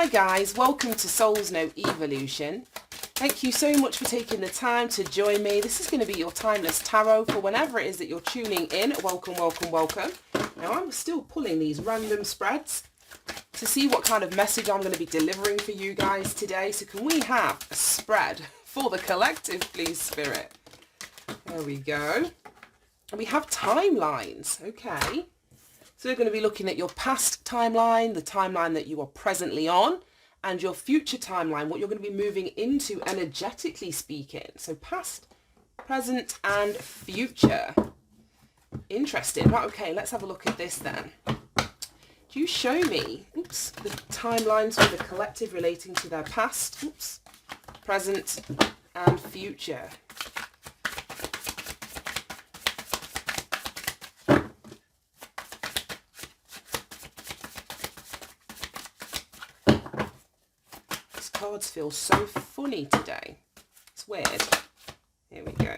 Hi guys, welcome to Souls Know Evolution. Thank you so much for taking the time to join me. This is going to be your timeless tarot for whenever it is that you're tuning in. Welcome, welcome, welcome. Now I'm still pulling these random spreads to see what kind of message I'm going to be delivering for you guys today. So can we have a spread for the collective, please, Spirit? There we go. And we have timelines. Okay. So we're going to be looking at your past timeline, the timeline that you are presently on, and your future timeline, what you're going to be moving into energetically speaking. So past, present, and future. Interesting. Right, okay, let's have a look at this then. Do you show me, the timelines for the collective relating to their past, present, and future? Cards feel so funny today. It's weird. Here we go.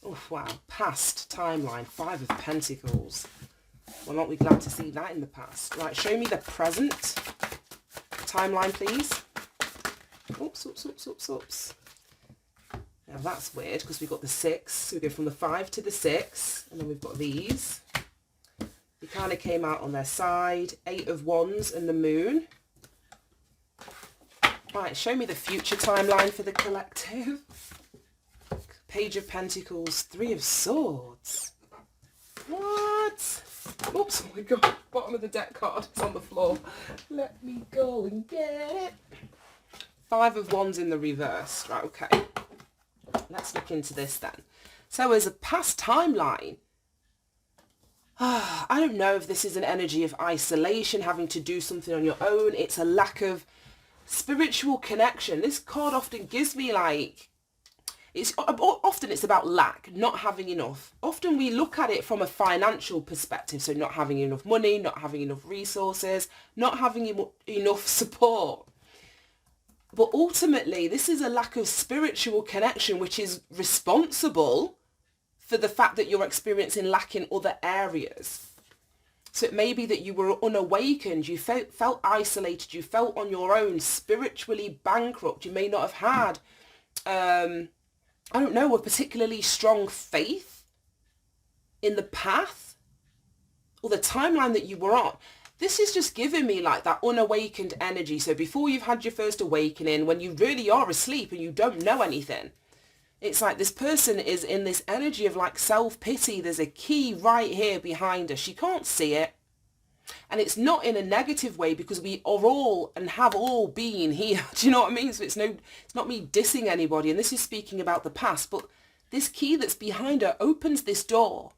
Oh wow, past timeline, 5 of Pentacles. Well, aren't we glad to see that in the past? Right, show me the present timeline, please. Oops. Now that's weird because we've got the 6. So we go from the 5 to the 6, and then we've got these. They kind of came out on their side. 8 of Wands and the Moon. Right, show me the future timeline for the collective. Page of Pentacles, 3 of Swords. What? Oops, oh my god, bottom of the deck card is on the floor. Let me go and get it. 5 of Wands in the reverse. Right, okay. Let's look into this then. So as a past timeline, I don't know if this is an energy of isolation, having to do something on your own. It's a lack of spiritual connection. This card often gives me often it's about lack, not having enough. Often we look at it from a financial perspective, so not having enough money, not having enough resources, not having enough support. But ultimately, this is a lack of spiritual connection, which is responsible for the fact that you're experiencing lack in other areas. So it may be that you were unawakened, you felt isolated, you felt on your own, spiritually bankrupt. You may not have had, a particularly strong faith in the path or the timeline that you were on. This is just giving me like that unawakened energy. So before you've had your first awakening, when you really are asleep and you don't know anything, it's like this person is in this energy of like self-pity. There's a key right here behind her. She can't see it. And it's not in a negative way because we are all and have all been here. Do you know what I mean? So it's not me dissing anybody. And this is speaking about the past. But this key that's behind her opens this door.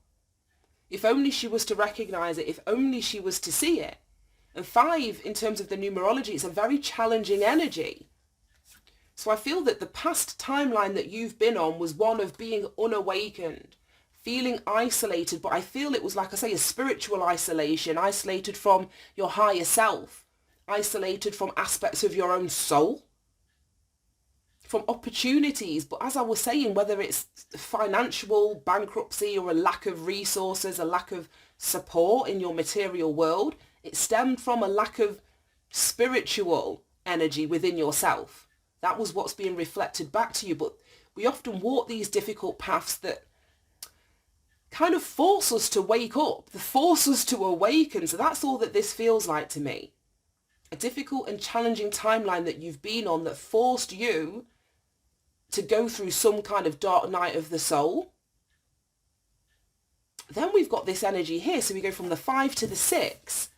If only she was to recognize it. If only she was to see it. And 5, in terms of the numerology, it's a very challenging energy. So I feel that the past timeline that you've been on was one of being unawakened, feeling isolated, but I feel it was, like I say, a spiritual isolation, isolated from your higher self, isolated from aspects of your own soul, from opportunities. But as I was saying, whether it's financial bankruptcy or a lack of resources, a lack of support in your material world, it stemmed from a lack of spiritual energy within yourself. That was what's being reflected back to you. But we often walk these difficult paths that kind of force us to wake up, that force us to awaken. So that's all that this feels like to me. A difficult and challenging timeline that you've been on that forced you to go through some kind of dark night of the soul. Then we've got this energy here. So we go from the 5 to the 6.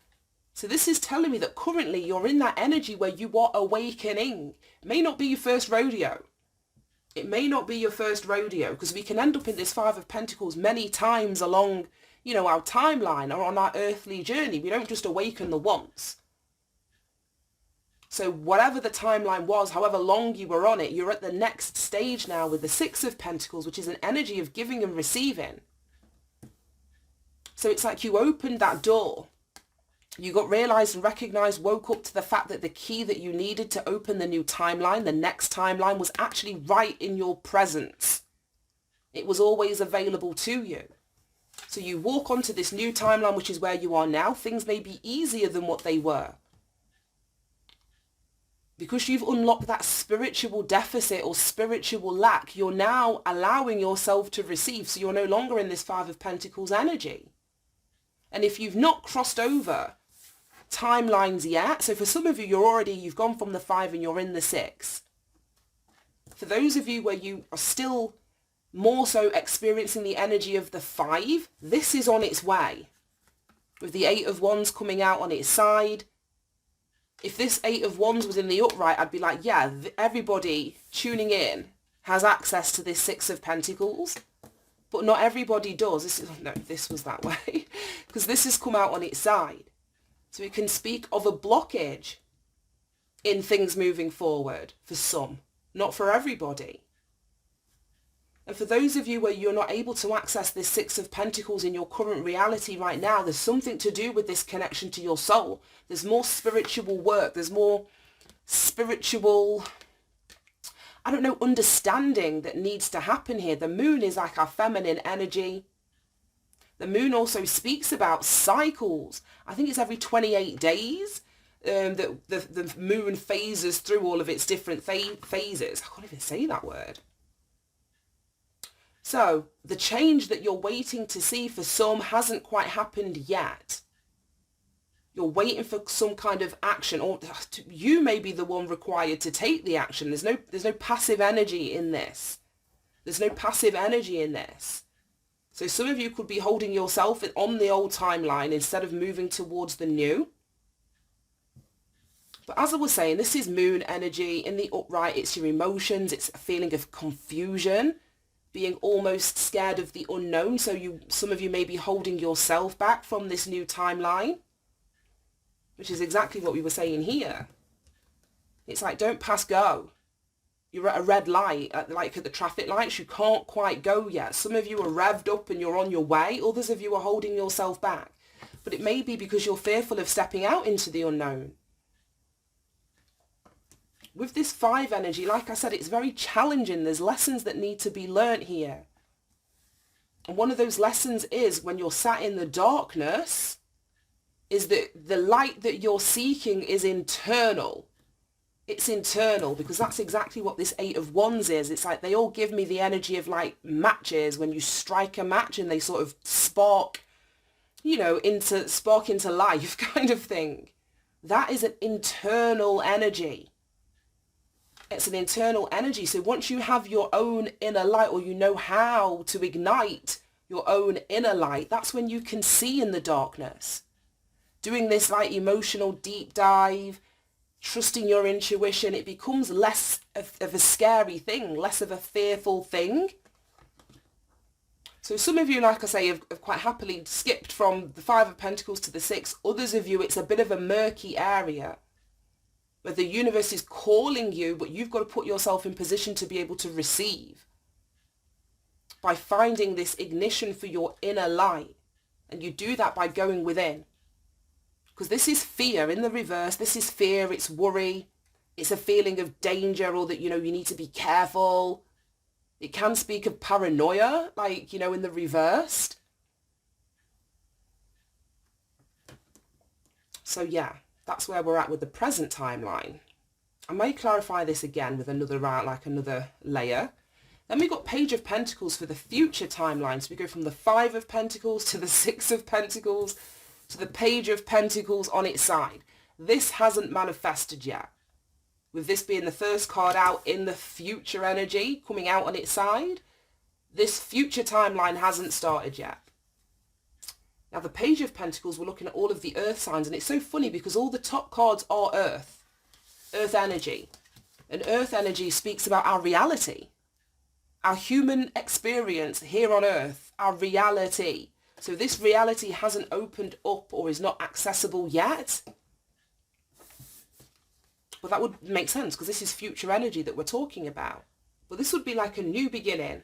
So this is telling me that currently you're in that energy where you are awakening. It may not be your first rodeo. It may not be your first rodeo, because we can end up in this 5 of Pentacles many times along, our timeline or on our earthly journey. We don't just awaken the once. So whatever the timeline was, however long you were on it, you're at the next stage now with the 6 of Pentacles, which is an energy of giving and receiving. So it's like you opened that door. You got realized and recognized, woke up to the fact that the key that you needed to open the new timeline, the next timeline, was actually right in your presence. It was always available to you. So you walk onto this new timeline, which is where you are now. Things may be easier than what they were. because you've unlocked that spiritual deficit or spiritual lack, you're now allowing yourself to receive. So you're no longer in this Five of Pentacles energy. And if you've not crossed over timelines yet, so for some of you, you've gone from the 5 and you're in the 6. For those of you where you are still more so experiencing the energy of the 5, this is on its way. With the 8 of Wands coming out on its side. If this 8 of Wands was in the upright, I'd be like, yeah, everybody tuning in has access to this 6 of Pentacles. But not everybody does. This was that way. Because this has come out on its side. So it can speak of a blockage in things moving forward for some, not for everybody. And for those of you where you're not able to access this 6 of Pentacles in your current reality right now, there's something to do with this connection to your soul. There's more spiritual work. There's more spiritual, understanding that needs to happen here. The moon is like our feminine energy. The moon also speaks about cycles. I think it's every 28 days that the moon phases through all of its different phases. I can't even say that word. So the change that you're waiting to see for some hasn't quite happened yet. You're waiting for some kind of action, or you may be the one required to take the action. There's no passive energy in this. There's no passive energy in this. So some of you could be holding yourself on the old timeline instead of moving towards the new. But as I was saying, this is moon energy. In the upright, it's your emotions. It's a feeling of confusion, being almost scared of the unknown. So some of you may be holding yourself back from this new timeline, which is exactly what we were saying here. It's like, don't pass go. You're at a red light, like at the traffic lights. You can't quite go yet. Some of you are revved up and you're on your way. Others of you are holding yourself back. But it may be because you're fearful of stepping out into the unknown. With this 5 energy, like I said, it's very challenging. There's lessons that need to be learnt here. And one of those lessons is when you're sat in the darkness, is that the light that you're seeking is internal. It's internal, because that's exactly what this 8 of Wands is. It's like they all give me the energy of like matches when you strike a match and they sort of spark into life kind of thing. That is an internal energy. It's an internal energy. So once you have your own inner light, or you know how to ignite your own inner light, that's when you can see in the darkness. Doing this like emotional deep dive, trusting your intuition, it becomes less of a scary thing, less of a fearful thing. So some of you, like I say, have quite happily skipped from the 5 of Pentacles to the 6. Others of you, it's a bit of a murky area where the universe is calling you, but you've got to put yourself in position to be able to receive by finding this ignition for your inner light. And you do that by going within. Because this is fear in the reverse. This is fear. It's worry. It's a feeling of danger, or that, you need to be careful. It can speak of paranoia, like, in the reversed. So yeah, that's where we're at with the present timeline. I may clarify this again with another layer. Then we've got Page of Pentacles for the future timeline. So we go from the 5 of Pentacles to the 6 of Pentacles to the Page of Pentacles on its side. This hasn't manifested yet. With this being the first card out in the future energy coming out on its side, this future timeline hasn't started yet. Now the Page of Pentacles, we're looking at all of the earth signs, and it's so funny because all the top cards are earth energy. And earth energy speaks about our reality, our human experience here on earth, our reality. So this reality hasn't opened up or is not accessible yet. Well, that would make sense because this is future energy that we're talking about. But this would be like a new beginning.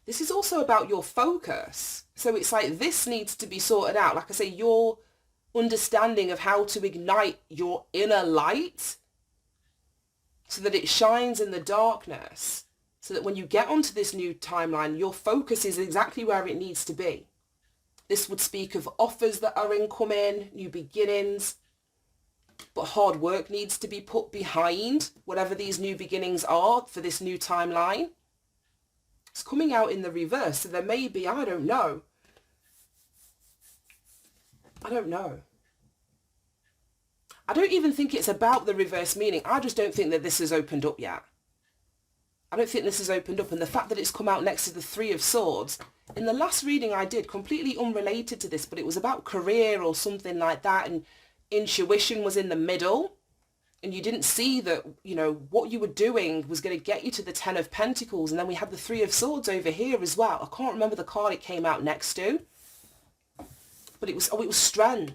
This is also about your focus. So it's like this needs to be sorted out. Like I say, your understanding of how to ignite your inner light so that it shines in the darkness. So that when you get onto this new timeline, your focus is exactly where it needs to be. This would speak of offers that are incoming, new beginnings. but hard work needs to be put behind whatever these new beginnings are for this new timeline. It's coming out in the reverse, so there may be, I don't know. I don't even think it's about the reverse meaning. I just don't think that this has opened up yet. I don't think this has opened up. And the fact that it's come out next to the Three of Swords, in the last reading I did, completely unrelated to this, but it was about career or something like that, and intuition was in the middle, and you didn't see that, you know, what you were doing was going to get you to the Ten of Pentacles. And then we had the Three of Swords over here as well. I can't remember the card it came out next to, but it was strength.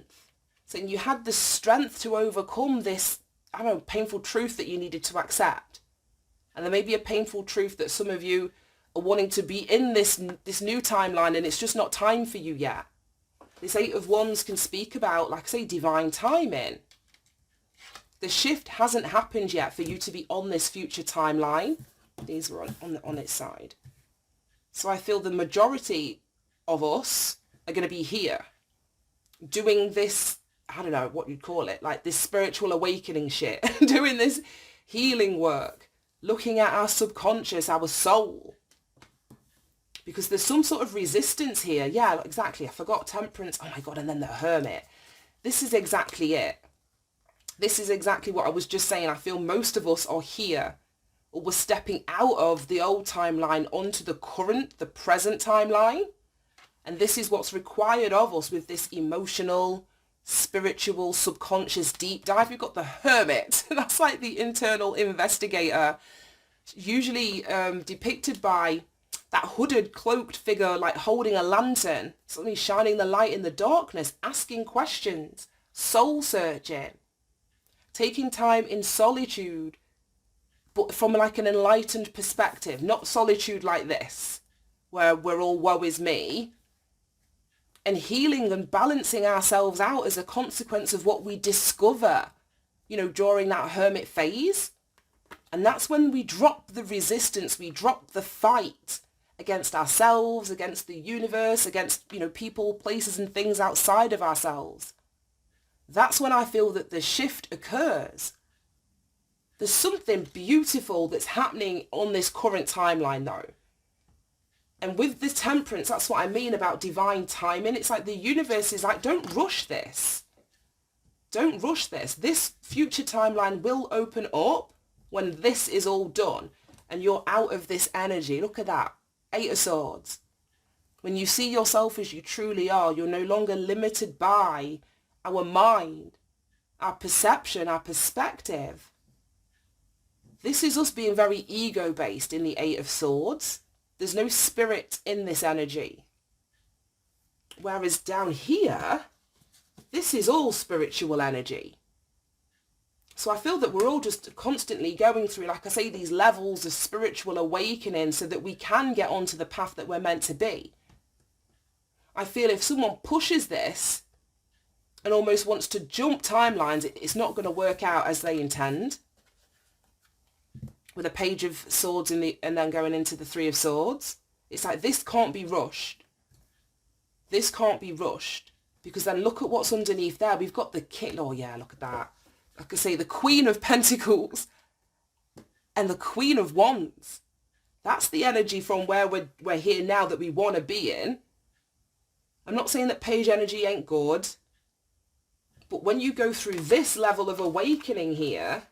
So you had the strength to overcome this, I don't know, painful truth that you needed to accept. And there may be a painful truth that some of you are wanting to be in this new timeline, and it's just not time for you yet. This Eight of Wands can speak about, like I say, divine timing. The shift hasn't happened yet for you to be on this future timeline. These are on its side. So I feel the majority of us are going to be here doing this, I don't know what you'd call it, like this spiritual awakening shit, doing this healing work, looking at our subconscious, our soul. Because there's some sort of resistance here. Yeah, exactly. I forgot Temperance. Oh my God. And then the Hermit. This is exactly it. This is exactly what I was just saying. I feel most of us are here, or we're stepping out of the old timeline onto the current, the present timeline. And this is what's required of us with this emotional, spiritual, subconscious deep dive. We've got the Hermit. That's like the internal investigator, usually depicted by that hooded, cloaked figure, like holding a lantern, suddenly shining the light in the darkness, asking questions, soul searching, taking time in solitude, but from like an enlightened perspective, not solitude like this, where we're all woe is me, and healing and balancing ourselves out as a consequence of what we discover, you know, during that hermit phase. And that's when we drop the resistance, we drop the fight against ourselves, against the universe, against, you know, people, places and things outside of ourselves. That's when I feel that the shift occurs. There's something beautiful that's happening on this current timeline though. And with the Temperance, that's what I mean about divine timing. It's like the universe is like, don't rush this. Don't rush this. This future timeline will open up when this is all done and you're out of this energy. Look at that. Eight of Swords. When you see yourself as you truly are, you're no longer limited by our mind, our perception, our perspective. This is us being very ego-based in the Eight of Swords. There's no spirit in this energy. Whereas down here, this is all spiritual energy. So I feel that we're all just constantly going through, like I say, these levels of spiritual awakening so that we can get onto the path that we're meant to be. I feel if someone pushes this and almost wants to jump timelines, it's not going to work out as they intend. With a Page of Swords and then going into the Three of Swords. It's like, this can't be rushed. This can't be rushed. Because then look at what's underneath there. We've got the King. Oh yeah, look at that. Like I say, the Queen of Pentacles and the Queen of Wands. That's the energy from where we're here now that we want to be in. I'm not saying that page energy ain't good. But when you go through this level of awakening here,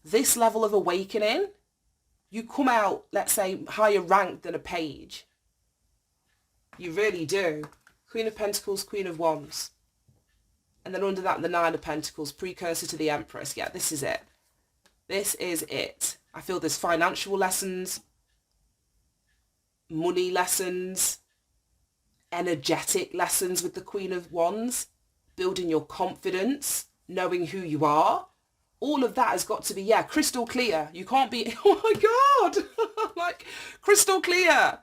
this level of awakening, you come out, let's say, higher ranked than a page. You really do. Queen of Pentacles, Queen of Wands. And then under that, the Nine of Pentacles, precursor to the Empress. Yeah, this is it. This is it. I feel there's financial lessons, money lessons, energetic lessons with the Queen of Wands, building your confidence, knowing who you are. All of that has got to be, yeah, crystal clear. You can't be, oh my God, like crystal clear.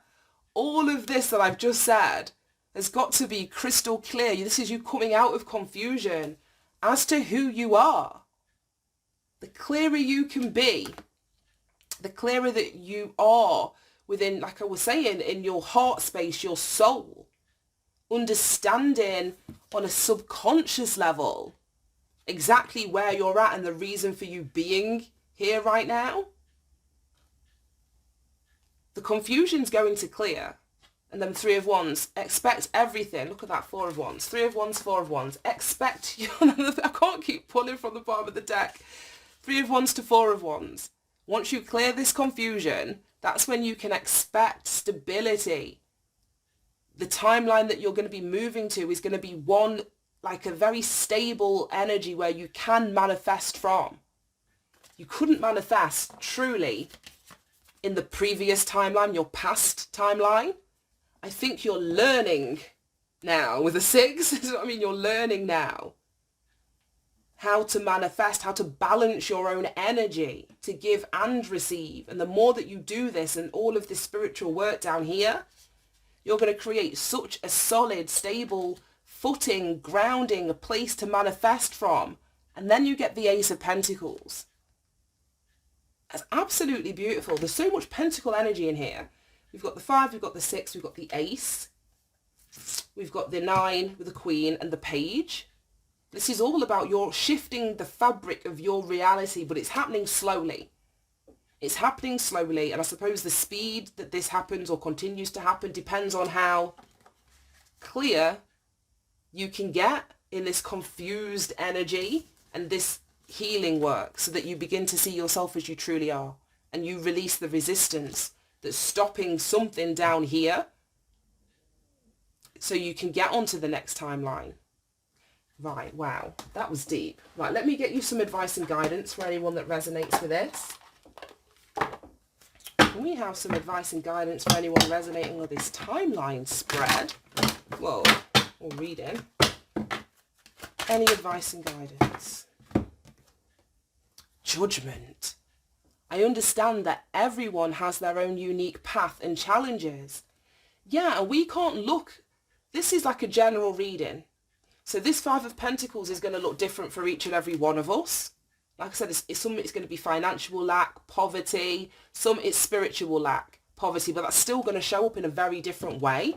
All of this that I've just said has got to be crystal clear. This is you coming out of confusion as to who you are. The clearer you can be, the clearer that you are within, like I was saying, in your heart space, your soul, understanding on a subconscious level exactly where you're at and the reason for you being here right now, the confusion's going to clear. And then 3 of Wands, expect everything. Look at that, 4 of Wands. 3 of Wands, 4 of Wands. Expect, I can't keep pulling from the bottom of the deck. 3 of Wands to 4 of Wands. Once you clear this confusion, that's when you can expect stability. The timeline that you're going to be moving to is going to be one, like a very stable energy where you can manifest from. You couldn't manifest truly in the previous timeline, your past timeline. I think you're learning now with a 6. I mean, you're learning now how to manifest, how to balance your own energy, to give and receive. And the more that you do this and all of this spiritual work down here, you're going to create such a solid, stable footing, grounding, a place to manifest from. And then you get the Ace of Pentacles. That's absolutely beautiful. There's so much pentacle energy in here. We've got the 5, we've got the 6, we've got the Ace. We've got the 9 with the Queen and the Page. This is all about your shifting the fabric of your reality, but it's happening slowly. It's happening slowly, and I suppose the speed that this happens or continues to happen depends on how clear you can get in this confused energy and this healing work, so that you begin to see yourself as you truly are, and you release the resistance that's stopping something down here, so you can get onto the next timeline. Right, wow, that was deep. Right, let me get you some advice and guidance for anyone that resonates with this. Can we have some advice and guidance for anyone resonating with this timeline spread? Whoa, or reading. Any advice and guidance? Judgment. I understand that everyone has their own unique path and challenges. Yeah, and we can't look. This is like a general reading. So this 5 of Pentacles is going to look different for each and every one of us. Like I said, some it's going to be financial lack, poverty. Some it's spiritual lack, poverty. But that's still going to show up in a very different way.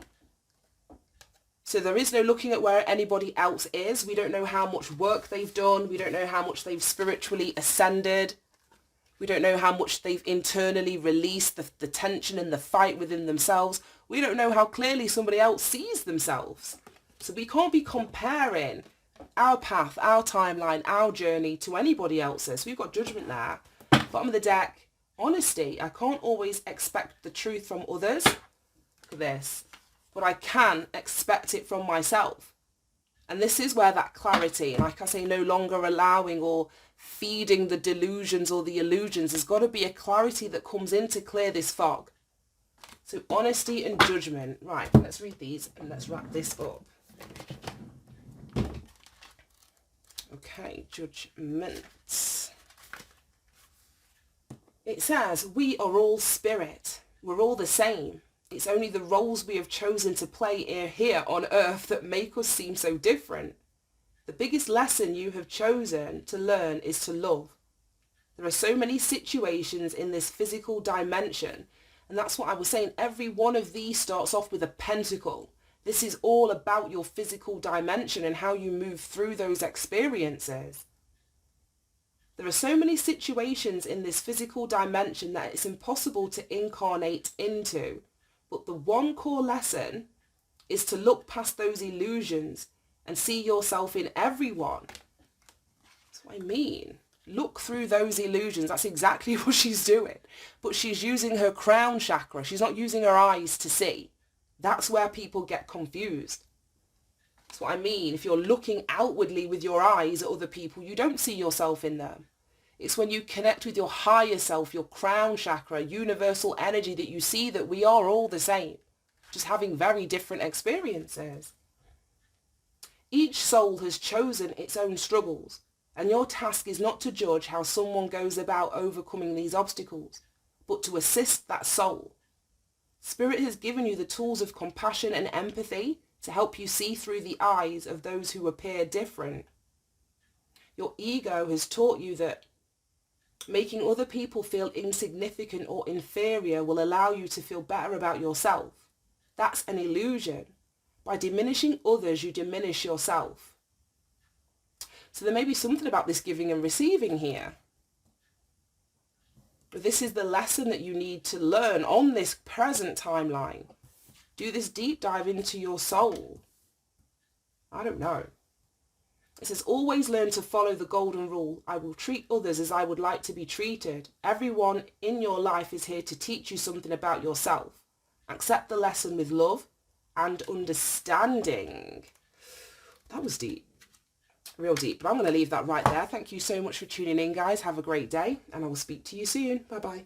So there is no looking at where anybody else is. We don't know how much work they've done. We don't know how much they've spiritually ascended. We don't know how much they've internally released the tension and the fight within themselves. We don't know how clearly somebody else sees themselves. So we can't be comparing our path, our timeline, our journey to anybody else's. We've got judgment there. Bottom of the deck, honesty. I can't always expect the truth from others. Look at this. But I can expect it from myself. And this is where that clarity, like I say, no longer allowing or feeding the delusions or the illusions. There's got to be a clarity that comes in to clear this fog. So honesty and judgment. Right, let's read these and let's wrap this up. Okay, judgment. It says, we are all spirit. We're all the same. It's only the roles we have chosen to play here on earth that make us seem so different. The biggest lesson you have chosen to learn is to love. There are so many situations in this physical dimension, and that's what I was saying. Every one of these starts off with a pentacle. This is all about your physical dimension and how you move through those experiences. There are so many situations in this physical dimension that it's impossible to incarnate into. But the one core lesson is to look past those illusions and see yourself in everyone. That's what I mean. Look through those illusions. That's exactly what she's doing. But she's using her crown chakra. She's not using her eyes to see. That's where people get confused. That's what I mean. If you're looking outwardly with your eyes at other people, you don't see yourself in them. It's when you connect with your higher self, your crown chakra, universal energy, that you see that we are all the same, just having very different experiences. Each soul has chosen its own struggles, and your task is not to judge how someone goes about overcoming these obstacles, but to assist that soul. Spirit has given you the tools of compassion and empathy to help you see through the eyes of those who appear different. Your ego has taught you that making other people feel insignificant or inferior will allow you to feel better about yourself. That's an illusion. By diminishing others, you diminish yourself. So there may be something about this giving and receiving here. But this is the lesson that you need to learn on this present timeline. Do this deep dive into your soul. I don't know. It says, always learn to follow the golden rule. I will treat others as I would like to be treated. Everyone in your life is here to teach you something about yourself. Accept the lesson with love and understanding. That was deep. Real deep. But I'm going to leave that right there. Thank you so much for tuning in, guys. Have a great day, and I will speak to you soon. Bye-bye.